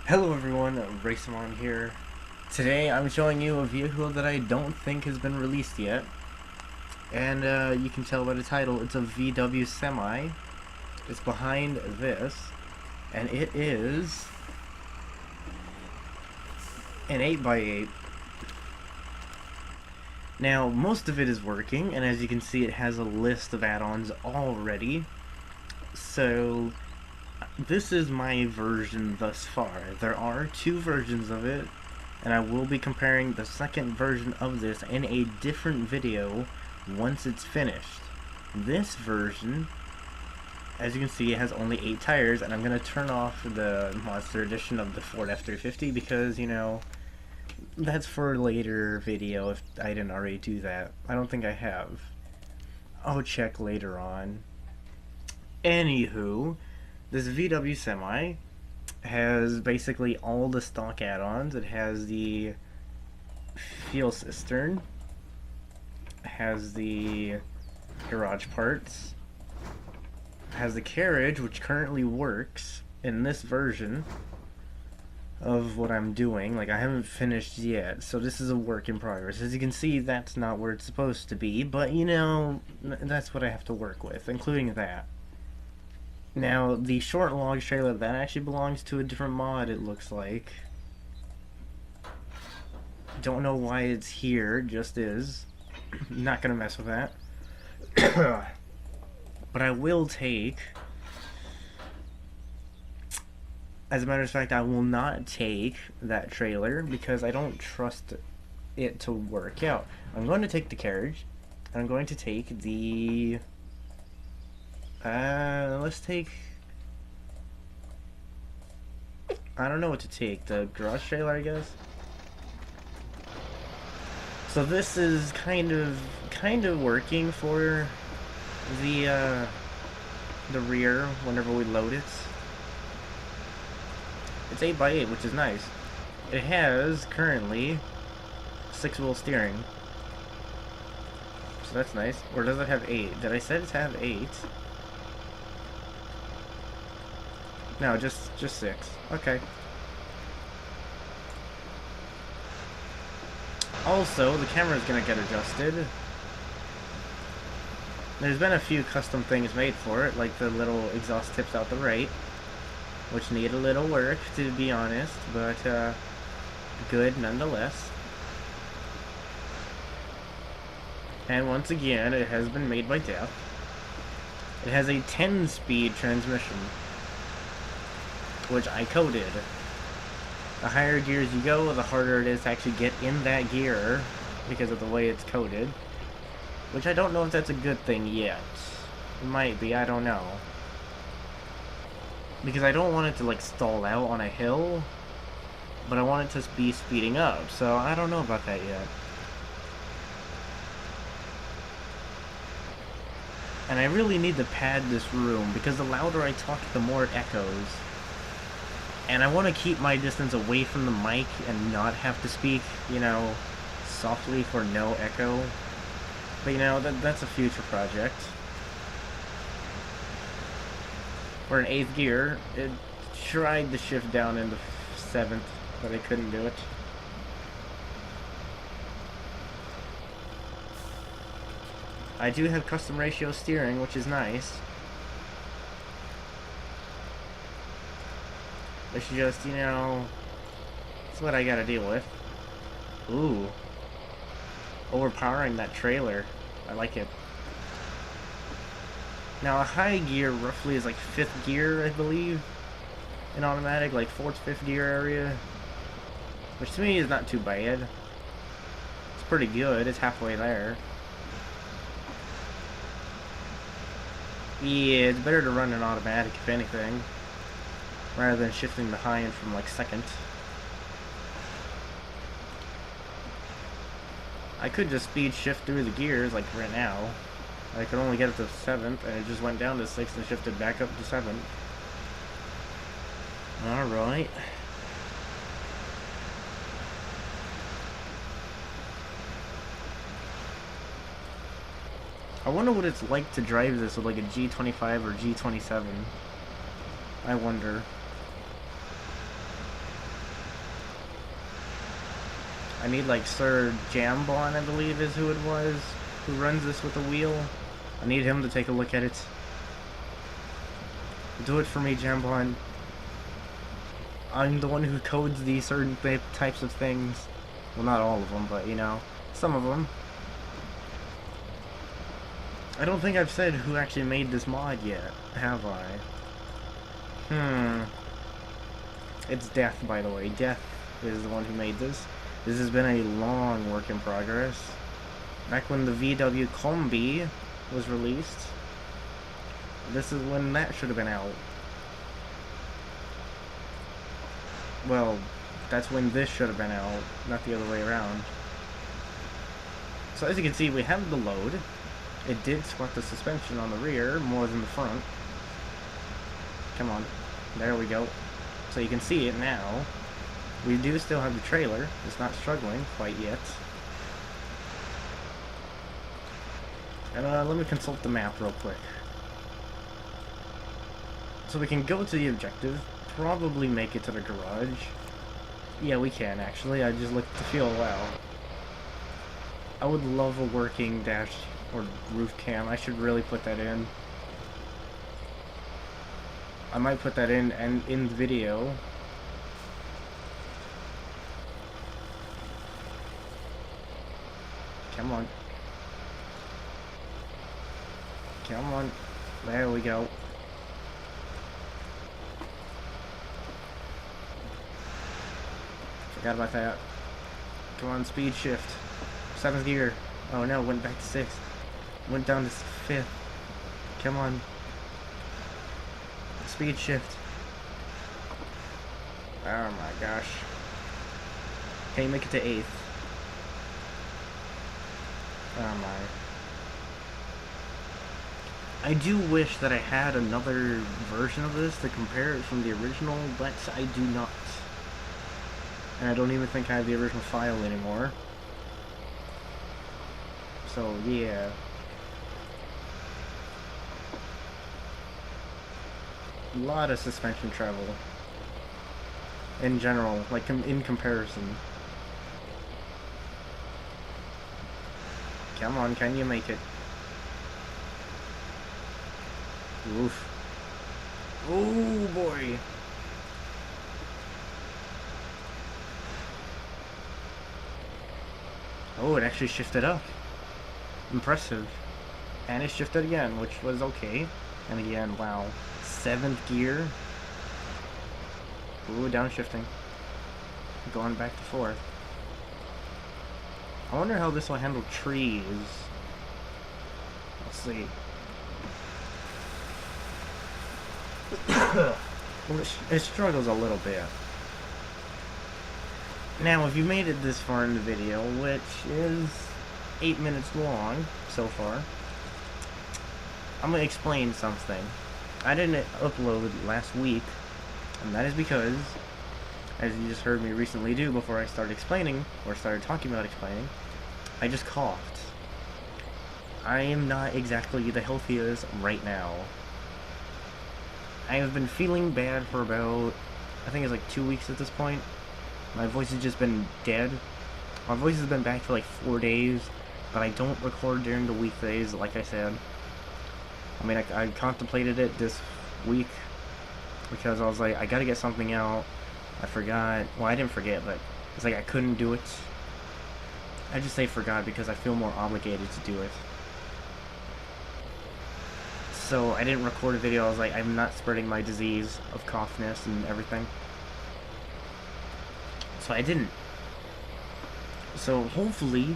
Hello everyone, RacermonGaming here. Today I'm showing you a vehicle that I don't think has been released yet. And you can tell by the title, it's a VW Semi. It's behind this. And it is an 8x8. Now, most of it is working, and as you can see it has a list of add-ons already. So, this is my version thus far. There are two versions of it, and I will be comparing the second version of this in a different video once it's finished. This version, as you can see, it has only 8 tires, and I'm going to turn off the Monster Edition of the Ford F-350 because, you know, that's for a later video if I didn't already do that. I don't think I have. I'll check later on. Anywho, this VW Semi has basically all the stock add-ons. It has the fuel cistern, has the garage parts, has the carriage, which currently works in this version of what I'm doing. Like, I haven't finished yet, so this is a work in progress. As you can see, that's not where it's supposed to be, but you know, that's what I have to work with, including that. Now, the short log trailer, that actually belongs to a different mod, it looks like. Don't know why it's here, just is. Not gonna mess with that. But I will take... As a matter of fact, I will not take that trailer because I don't trust it to work out. I'm going to take the carriage, and I'm going to take the... let's take... I don't know what to take. The garage trailer, I guess? So this is kind of working for the rear whenever we load it. It's 8x8, which is nice. It has, currently, 6-wheel steering. So that's nice. Or does it have 8? Did I say it have 8? No, just 6. Okay. Also, the camera is going to get adjusted. There's been a few custom things made for it, like the little exhaust tips out the right, which need a little work, to be honest, but good nonetheless. And once again, it has been made by death. It has a 10-speed transmission, which I coded. The higher gears you go, the harder it is to actually get in that gear because of the way it's coded. Which I don't know if that's a good thing yet. It might be, I don't know. Because I don't want it to like stall out on a hill, but I want it to be speeding up, so I don't know about that yet. And I really need to pad this room because the louder I talk, the more it echoes. And I want to keep my distance away from the mic and not have to speak, you know, softly for no echo. But you know, that's a future project. For an 8th gear, it tried to shift down into 7th, but I couldn't do it. I do have custom ratio steering, which is nice. It's just, you know, it's what I gotta deal with. Ooh. Overpowering that trailer. I like it. Now, a high gear roughly is like 5th gear, I believe. In automatic, like 4th, 5th gear area. Which to me is not too bad. It's pretty good. It's halfway there. Yeah, it's better to run an automatic, if anything, rather than shifting behind from like 2nd. I could just speed shift through the gears like right now. I could only get it to 7th, and it just went down to 6th and shifted back up to 7th. Alright. I wonder what it's like to drive this with like a G25 or G27. I wonder. I need like Sir Jambon, I believe is who it was, who runs this with a wheel. I need him to take a look at it. Do it for me, Jambon. I'm the one who codes these certain types of things. Well, not all of them, but you know, some of them. I don't think I've said who actually made this mod yet, have I? It's Death, by the way. Death is the one who made this. This has been a long work in progress. Back when the VW Combi was released, this is when that should have been out. Well, that's when this should have been out, not the other way around. So as you can see, we have the load. It did squat the suspension on the rear more than the front. Come on. There we go. So you can see it now. We do still have the trailer. It's not struggling quite yet. And let me consult the map real quick. So we can go to the objective. Probably make it to the garage. Yeah, we can actually. I just looked at the fuel. Wow. I would love a working dash or roof cam. I should really put that in. I might put that in and in the video. Come on. Come on. There we go. Forgot about that. Come on, speed shift. 7th gear. Oh no, went back to 6th. Went down to 5th. Come on. Speed shift. Oh my gosh. Can you make it to 8th? Oh my. I do wish that I had another version of this to compare it from the original, but I do not. And I don't even think I have the original file anymore. So, yeah. A lot of suspension travel. In general, like in comparison. Come on, can you make it? Oof. Oh boy. Oh, it actually shifted up. Impressive. And it shifted again, which was okay. And again, wow. 7th gear. Ooh, downshifting. Going back to 4th. I wonder how this will handle trees. Let's see. It struggles a little bit. Now, if you made it this far in the video, which is 8 minutes long so far, I'm going to explain something. I didn't upload last week, and that is because, as you just heard me recently do before I started explaining, or started talking about explaining, I just coughed. I am not exactly the healthiest right now. I have been feeling bad for about, I think it's like 2 weeks at this point. My voice has just been dead. My voice has been back for like 4 days, but I don't record during the weekdays, like I said. I mean, I contemplated it this week because I was like, I gotta get something out. I forgot. Well, I didn't forget, but it's like I couldn't do it. I just say forgot because I feel more obligated to do it. So I didn't record a video. I was like, I'm not spreading my disease of coughness and everything. So I didn't. So hopefully,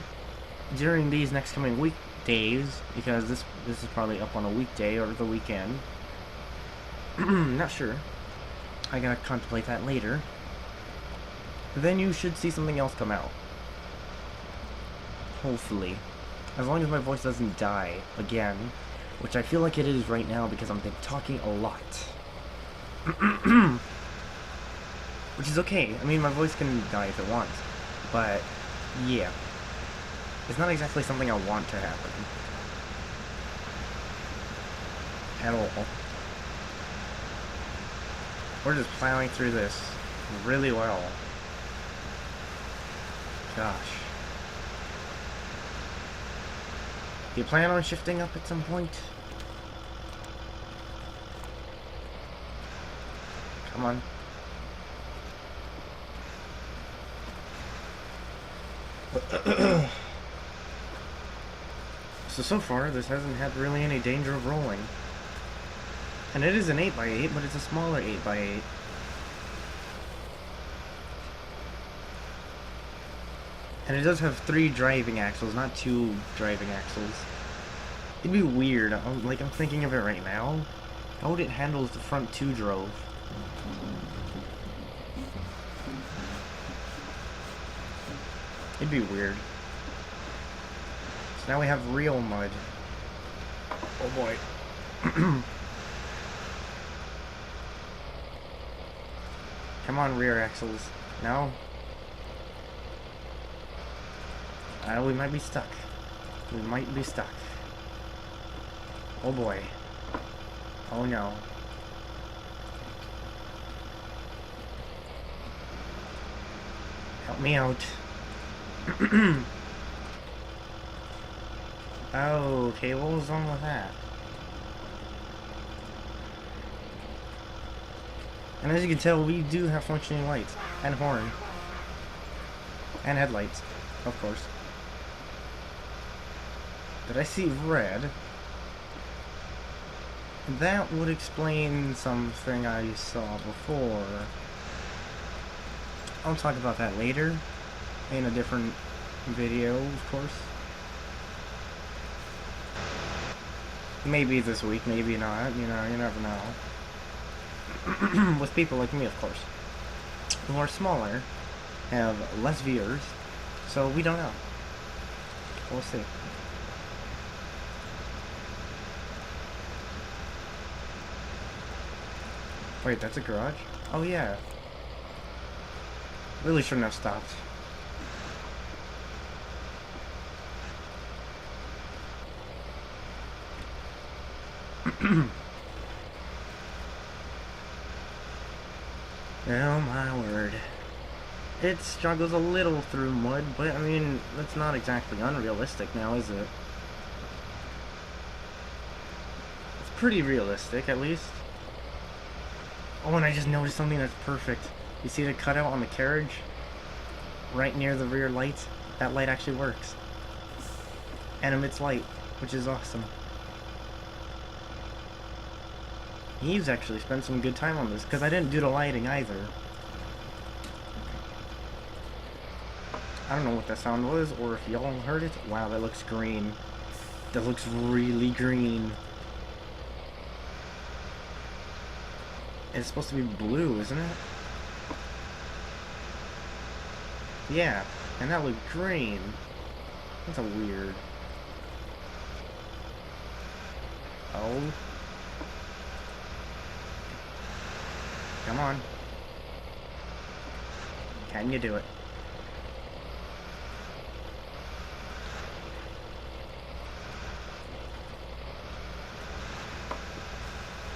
during these next coming weekdays, because this is probably up on a weekday or the weekend. Not sure. I gotta contemplate that later. Then you should see something else come out. Hopefully. As long as my voice doesn't die again. Which I feel like it is right now because I've been talking a lot. Which is okay. I mean, my voice can die if it wants. But, yeah. It's not exactly something I want to happen. At all. We're just plowing through this really well. gosh. Do you plan on shifting up at some point? Come on. So far, this hasn't had really any danger of rolling. And it is an 8x8, but it's a smaller 8x8. And it does have 3 driving axles, not 2 driving axles. It'd be weird, I'm thinking of it right now. How would it handle if the front 2 drove? It'd be weird. So now we have real mud. Oh boy. Come on, rear axles. No? We might be stuck. We might be stuck. Oh boy. Oh no. Help me out. Oh, okay, what was wrong with that? And as you can tell, we do have functioning lights. And horn. And headlights, of course. Did I see red? That would explain something I saw before. I'll talk about that later. In a different video, of course. Maybe this week, maybe not. You know, you never know. With people like me, of course. Who are smaller, have less viewers, so we don't know. We'll see. Wait, that's a garage? Oh yeah. Really shouldn't have stopped. Oh my word. It struggles a little through mud, but I mean, that's not exactly unrealistic now, is it? It's pretty realistic, at least. Oh, and I just noticed something that's perfect. You see the cutout on the carriage? Right near the rear light? That light actually works. And emits light, which is awesome. He's actually spent some good time on this, because I didn't do the lighting either. I don't know what that sound was, or if y'all heard it. Wow, that looks green. That looks really green. It's supposed to be blue, isn't it? Yeah, and that looked green. That's a weird. Oh. Come on. Can you do it?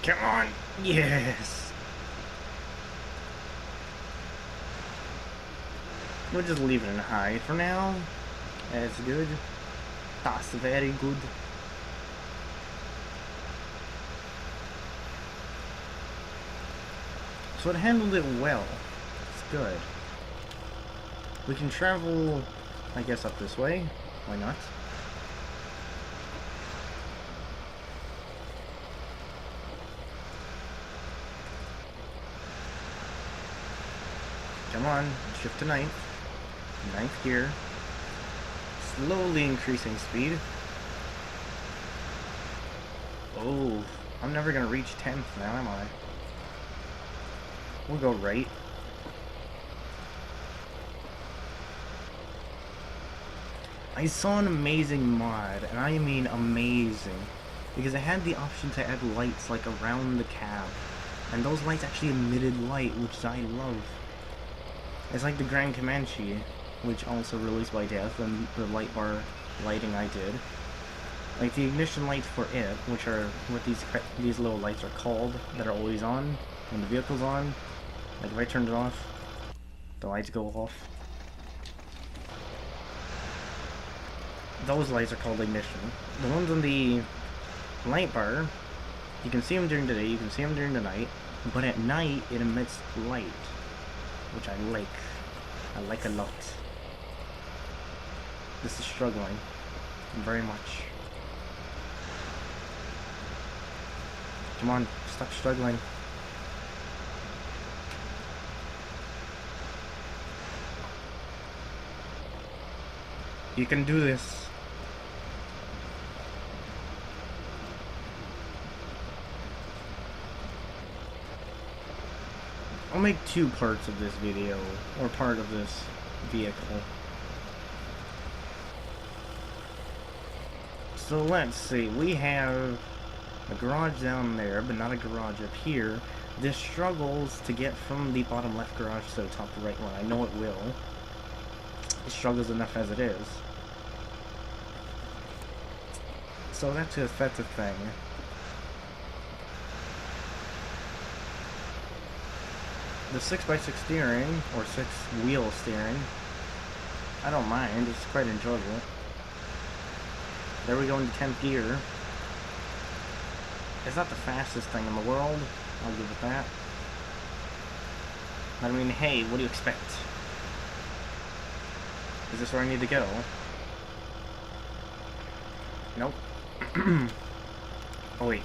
Come on! Yes! We'll just leave it in high for now. That's good. That's very good. So it handled it well. It's good. We can travel, I guess, up this way. Why not? Come on, shift to ninth. Ninth gear. Slowly increasing speed. Oh, I'm never gonna reach 10th now, am I? We'll go right. I saw an amazing mod, and I mean amazing, because it had the option to add lights like around the cab, and those lights actually emitted light, which I love. It's like the Grand Comanche, which also released by Death, and the light bar lighting I did. Like the ignition lights for it, which are what these little lights are called, that are always on when the vehicle's on. Like if I turn it off, the lights go off. those lights are called ignition. The ones on the light bar, you can see them during the day, you can see them during the night, but at night it emits light, which I like. I like a lot. This is struggling very much. Come on, stop struggling. You can do this. I'll make 2 parts of this video, or part of this vehicle. So let's see, we have a garage down there, but not a garage up here. This struggles to get from the bottom left garage to the top right one. I know it will. It struggles enough as it is. So that's a thing. The 6x6 steering, or 6-wheel steering, I don't mind, it's quite enjoyable. There we go into 10th gear. It's not the fastest thing in the world, I'll give it that. But I mean, hey, what do you expect? Is this where I need to go? Nope. Oh wait.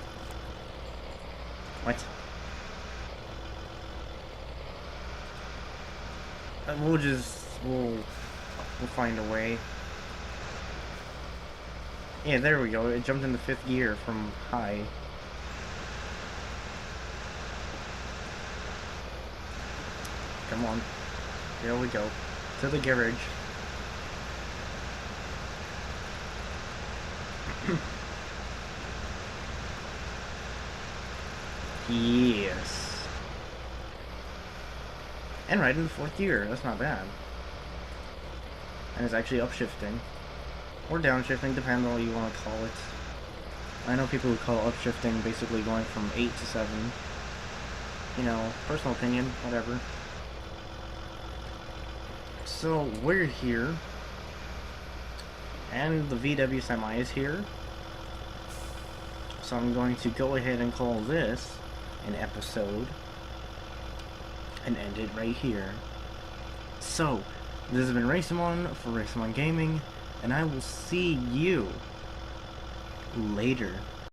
What? We'll find a way. Yeah, there we go. It jumped into 5th gear from high. Come on. Here we go. To the garage. Yes. And right in the 4th gear. That's not bad. And it's actually upshifting. Or downshifting, depends on what you want to call it. I know people who call upshifting basically going from 8 to 7. You know, personal opinion, whatever. So, we're here. And the VW Semi is here. So I'm going to go ahead and call this an episode. And end it right here. So, this has been Racemon for RacermonGaming. And I will see you later.